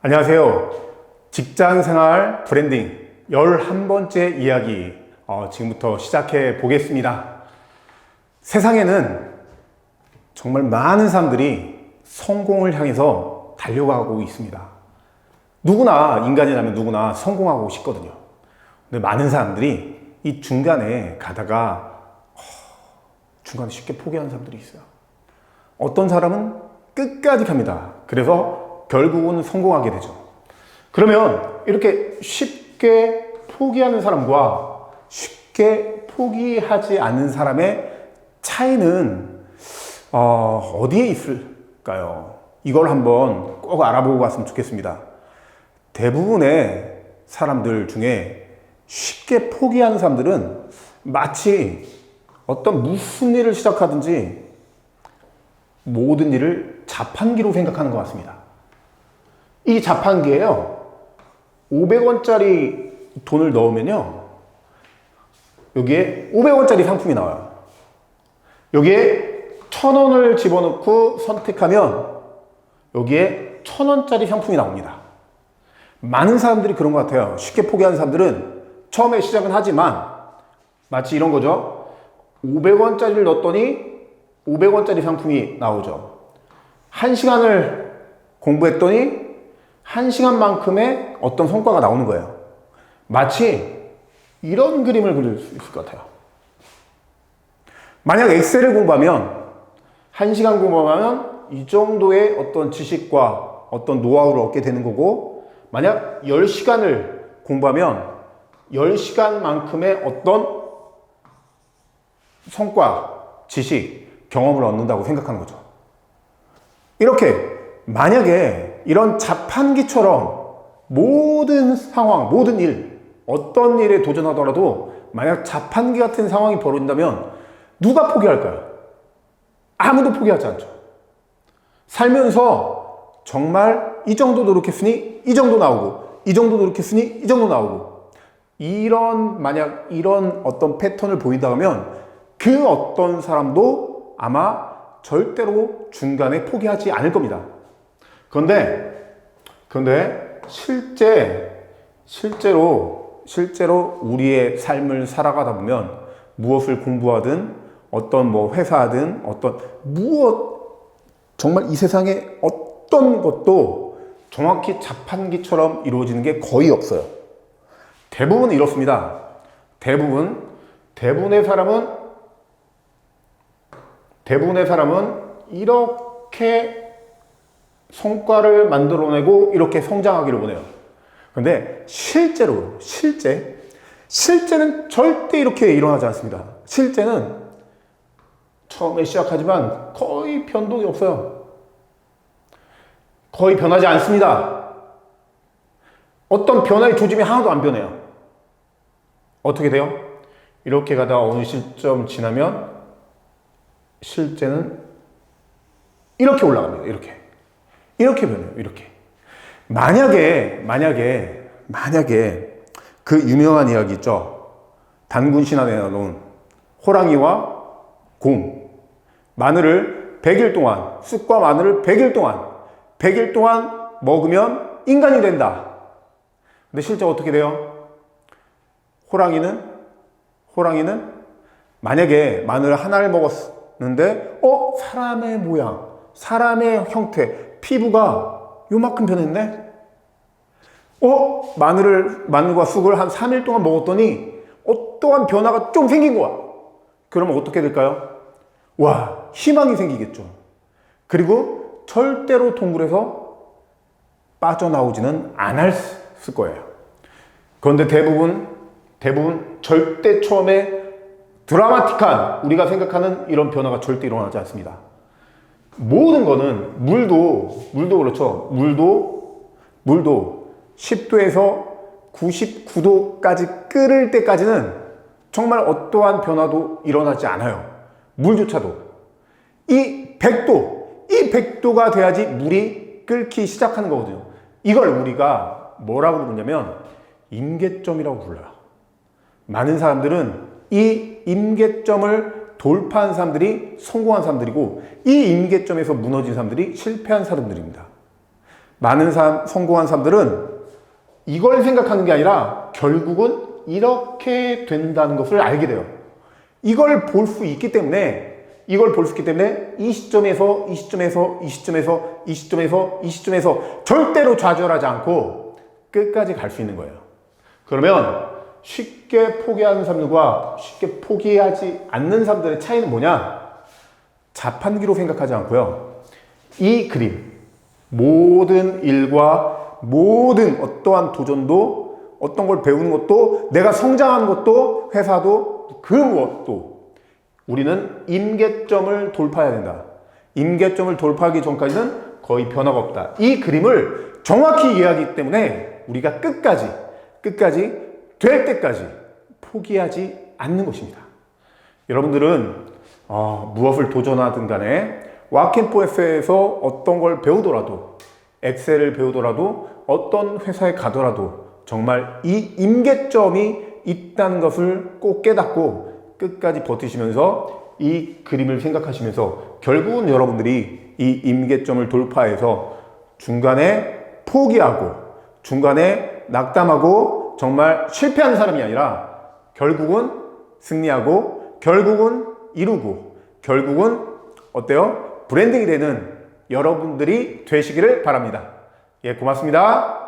안녕하세요. 직장생활 브랜딩 11번째 이야기 지금부터 시작해 보겠습니다. 세상에는 정말 많은 사람들이 성공을 향해서 달려가고 있습니다. 누구나 인간이라면 누구나 성공하고 싶거든요. 근데 많은 사람들이 이 중간에 가다가 중간에 쉽게 포기하는 사람들이 있어요. 어떤 사람은 끝까지 갑니다. 그래서 결국은 성공하게 되죠. 그러면 이렇게 쉽게 포기하는 사람과 쉽게 포기하지 않는 사람의 차이는 어디에 있을까요? 이걸 한번 꼭 알아보고 갔으면 좋겠습니다. 대부분의 사람들 중에 쉽게 포기하는 사람들은 마치 어떤 무슨 일을 시작하든지 모든 일을 자판기로 생각하는 것 같습니다. 이 자판기에요, 500원짜리 돈을 넣으면요, 여기에 500원짜리 상품이 나와요. 여기에 1000원을 집어넣고 선택하면 여기에 1000원짜리 상품이 나옵니다. 많은 사람들이 그런 것 같아요. 쉽게 포기하는 사람들은 처음에 시작은 하지만 마치 이런 거죠. 500원짜리를 넣었더니 500원짜리 상품이 나오죠. 1시간을 공부했더니 1시간만큼의 어떤 성과가 나오는 거예요. 마치 이런 그림을 그릴 수 있을 것 같아요. 만약 엑셀을 공부하면 1시간 공부하면 이 정도의 어떤 지식과 어떤 노하우를 얻게 되는 거고, 만약 10시간을 공부하면 10시간만큼의 어떤 성과, 지식, 경험을 얻는다고 생각하는 거죠. 이렇게 만약에 이런 자판기처럼 모든 상황, 모든 일, 어떤 일에 도전하더라도 만약 자판기 같은 상황이 벌어진다면 누가 포기할까요? 아무도 포기하지 않죠. 살면서 정말 이 정도 노력했으니 이 정도 나오고, 이 정도 노력했으니 이 정도 나오고, 만약 이런 어떤 패턴을 보인다 하면 그 어떤 사람도 아마 절대로 중간에 포기하지 않을 겁니다. 그런데 실제로 우리의 삶을 살아가다 보면 무엇을 공부하든 어떤 회사든 정말 이 세상에 어떤 것도 정확히 자판기처럼 이루어지는 게 거의 없어요. 대부분 이렇습니다. 대부분의 사람은 이렇게 성과를 만들어내고 이렇게 성장하기를 원해요. 그런데 실제는 절대 이렇게 일어나지 않습니다. 실제는 처음에 시작하지만 거의 변동이 없어요. 거의 변하지 않습니다. 어떤 변화의 조짐이 하나도 안 변해요. 어떻게 돼요? 이렇게 가다가 어느 시점 지나면 실제는 이렇게 올라갑니다. 이렇게 변해요. 이렇게. 만약에 그 유명한 이야기 있죠. 단군 신안에 나온 호랑이와 곰. 마늘을 100일 동안, 쑥과 마늘을 100일 동안 먹으면 인간이 된다. 근데 실제 어떻게 돼요? 호랑이는 만약에 마늘 하나를 먹었는데 사람의 모양, 사람의 형태, 피부가 요만큼 변했네? 마늘과 쑥을 한 3일 동안 먹었더니 어떠한 변화가 좀 생긴 거야. 그러면 어떻게 될까요? 와, 희망이 생기겠죠. 그리고 절대로 동굴에서 빠져나오지는 않았을 거예요. 그런데 대부분 절대 처음에 드라마틱한 우리가 생각하는 이런 변화가 절대 일어나지 않습니다. 모든 거는 물도 그렇죠. 물도 10도에서 99도까지 끓을 때까지는 정말 어떠한 변화도 일어나지 않아요. 물조차도. 이 100도가 돼야지 물이 끓기 시작하는 거거든요. 이걸 우리가 뭐라고 부르냐면 임계점이라고 불러요. 많은 사람들은 이 임계점을 돌파한 사람들이 성공한 사람들이고, 이 임계점에서 무너진 사람들이 실패한 사람들입니다. 많은 성공한 사람들은 이걸 생각하는 게 아니라 결국은 이렇게 된다는 것을 알게 돼요. 이걸 볼 수 있기 때문에 이 시점에서 절대로 좌절하지 않고 끝까지 갈 수 있는 거예요. 그러면 쉽게 포기하는 사람들과 쉽게 포기하지 않는 사람들의 차이는 뭐냐? 자판기로 생각하지 않고요. 이 그림, 모든 일과 모든 어떠한 도전도, 어떤 걸 배우는 것도, 내가 성장하는 것도, 회사도, 그 무엇도 우리는 임계점을 돌파해야 된다. 임계점을 돌파하기 전까지는 거의 변화가 없다. 이 그림을 정확히 이해하기 때문에 우리가 끝까지 될 때까지 포기하지 않는 것입니다. 여러분들은 무엇을 도전하든 간에 와켄포에서 어떤 걸 배우더라도, 엑셀을 배우더라도, 어떤 회사에 가더라도 정말 이 임계점이 있다는 것을 꼭 깨닫고 끝까지 버티시면서 이 그림을 생각하시면서 결국은 여러분들이 이 임계점을 돌파해서 중간에 포기하고 중간에 낙담하고 정말 실패하는 사람이 아니라 결국은 승리하고 결국은 이루고 결국은 어때요? 브랜딩이 되는 여러분들이 되시기를 바랍니다. 예, 고맙습니다.